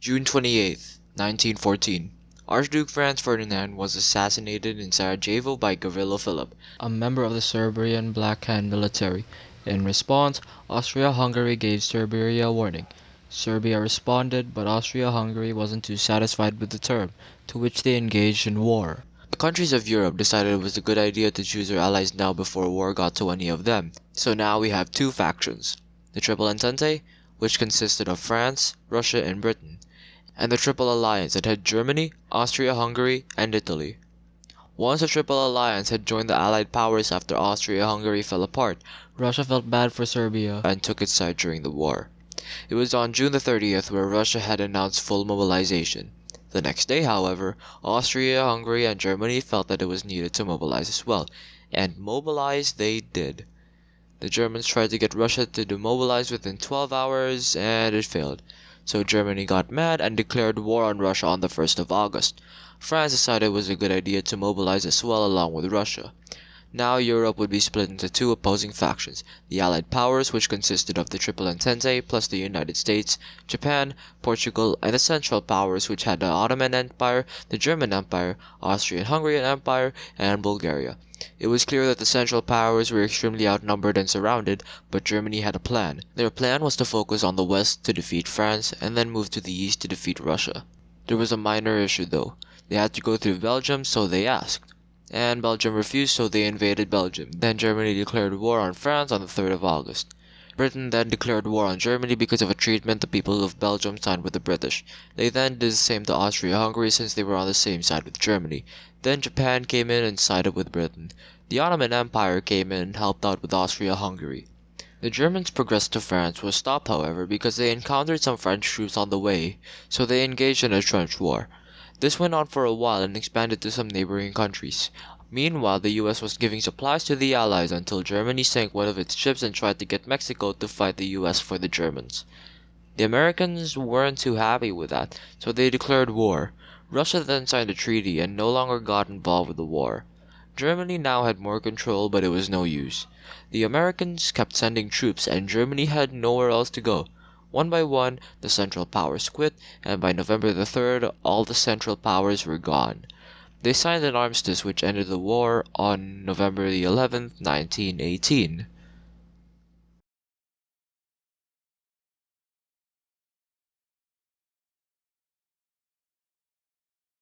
June 28th, 1914. Archduke Franz Ferdinand was assassinated in Sarajevo by guerrilla Philip, a member of the Serbian Black Hand military. In response, Austria-Hungary gave Serbia a warning. Serbia responded, but Austria-Hungary wasn't too satisfied with the term, to which they engaged in war. The countries of Europe decided it was a good idea to choose their allies now before war got to any of them. So now we have two factions: the Triple Entente, which consisted of France, Russia, and Britain, and the Triple Alliance that had Germany, Austria-Hungary, and Italy. Once the Triple Alliance had joined the Allied powers after Austria-Hungary fell apart, Russia felt bad for Serbia and took its side during the war. It was on June the 30th where Russia had announced full mobilization. The next day, however, Austria-Hungary and Germany felt that it was needed to mobilize as well, and mobilize they did. The Germans tried to get Russia to demobilize within 12 hours, and it failed. So Germany got mad and declared war on Russia on the 1st of August. France decided it was a good idea to mobilize as well along with Russia. Now Europe would be split into two opposing factions: the Allied powers, which consisted of the Triple Entente plus the United States, Japan, Portugal, and the Central powers, which had the Ottoman Empire, the German Empire, Austrian-Hungarian Empire, and Bulgaria. It was clear that the Central powers were extremely outnumbered and surrounded, but Germany had a plan. Their plan was to focus on the west to defeat France, and then move to the east to defeat Russia. There was a minor issue though. They had to go through Belgium, so they asked. And Belgium refused, so they invaded Belgium. Then Germany declared war on France on the 3rd of August. Britain then declared war on Germany because of a treatment the people of Belgium signed with the British. They then did the same to Austria-Hungary since they were on the same side with Germany. Then Japan came in and sided with Britain. The Ottoman Empire came in and helped out with Austria-Hungary. The Germans' progress to France was stopped, however, because they encountered some French troops on the way, so they engaged in a trench war. This went on for a while and expanded to some neighboring countries. Meanwhile, the US was giving supplies to the Allies until Germany sank one of its ships and tried to get Mexico to fight the US for the Germans. The Americans weren't too happy with that, so they declared war. Russia then signed a treaty and no longer got involved with the war. Germany now had more control, but it was no use. The Americans kept sending troops and Germany had nowhere else to go. One by one, the Central Powers quit, and by November the 3rd, all the Central Powers were gone. They signed an armistice which ended the war on November the 11th, 1918.